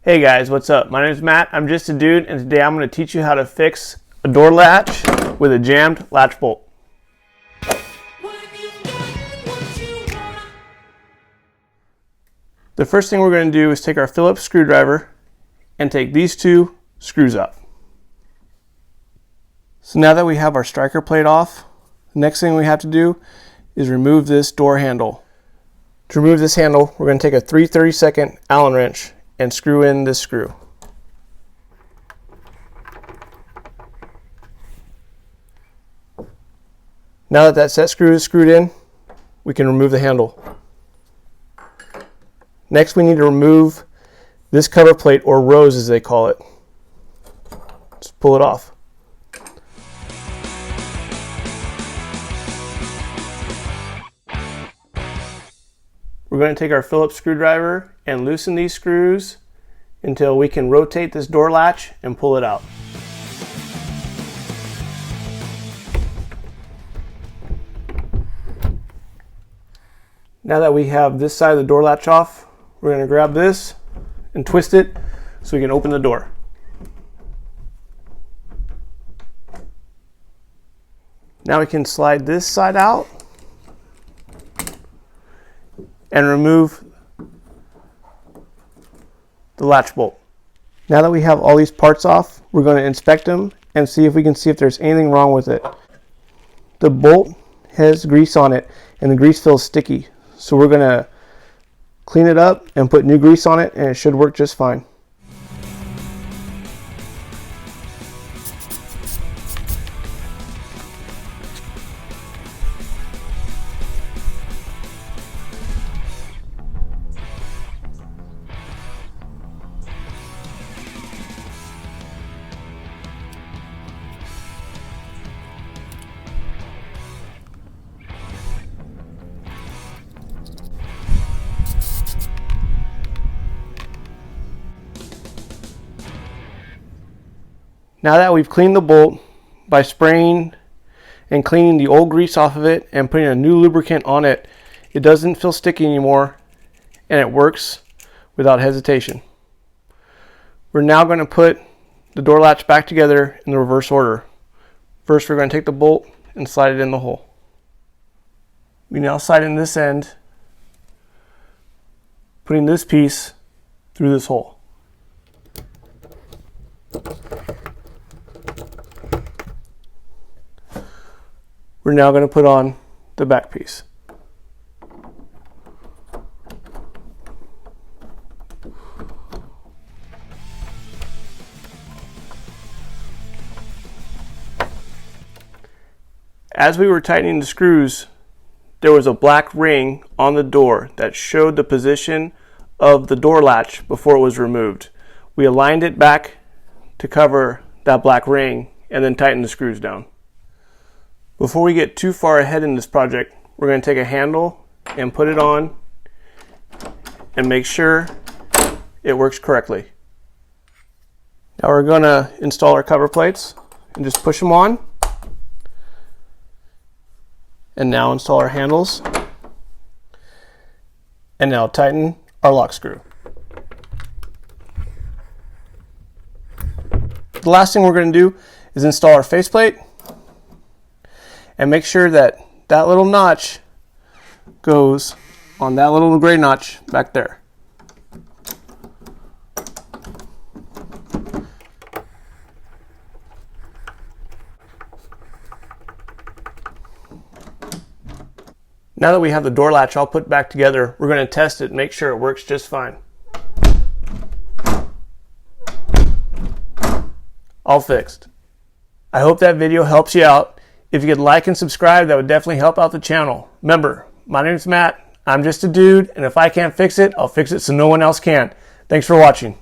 Hey guys, what's up? My name is Matt. I'm just a dude, and today I'm going to teach you how to fix a door latch with a jammed latch bolt. The first thing we're going to do is take our Phillips screwdriver and take these two screws up. So now that we have our striker plate off, the next thing we have to do is remove this door handle. To remove this handle, we're going to take a 3/32 Allen wrench and screw in this screw. Now that that set screw is screwed in, we can remove the handle. Next, we need to remove this cover plate, or rose as they call it. Let's pull it off. We're going to take our Phillips screwdriver and loosen these screws until we can rotate this door latch and pull it out. Now that we have this side of the door latch off, we're going to grab this and twist it so we can open the door. Now we can slide this side out and remove the latch bolt. Now that we have all these parts off, we're going to inspect them and see if we can see if there's anything wrong with it. The bolt has grease on it and the grease feels sticky. So we're going to clean it up and put new grease on it, and it should work just fine. Now that we've cleaned the bolt by spraying and cleaning the old grease off of it and putting a new lubricant on it, it doesn't feel sticky anymore and it works without hesitation. We're now going to put the door latch back together in the reverse order. First, we're going to take the bolt and slide it in the hole. We now slide in this end, putting this piece through this hole. We're now going to put on the back piece. As we were tightening the screws, there was a black ring on the door that showed the position of the door latch before it was removed. We aligned it back to cover that black ring and then tightened the screws down. Before we get too far ahead in this project, we're going to take a handle and put it on and make sure it works correctly. Now we're going to install our cover plates and just push them on. And now install our handles. And now tighten our lock screw. The last thing we're going to do is install our faceplate. And make sure that that little notch goes on that little gray notch back there. Now that we have the door latch all put back together, we're going to test it and make sure it works just fine. All fixed. I hope that video helps you out. If you could like and subscribe, that would definitely help out the channel. Remember, my name is Matt. I'm just a dude, and if I can't fix it, I'll fix it so no one else can. Thanks for watching.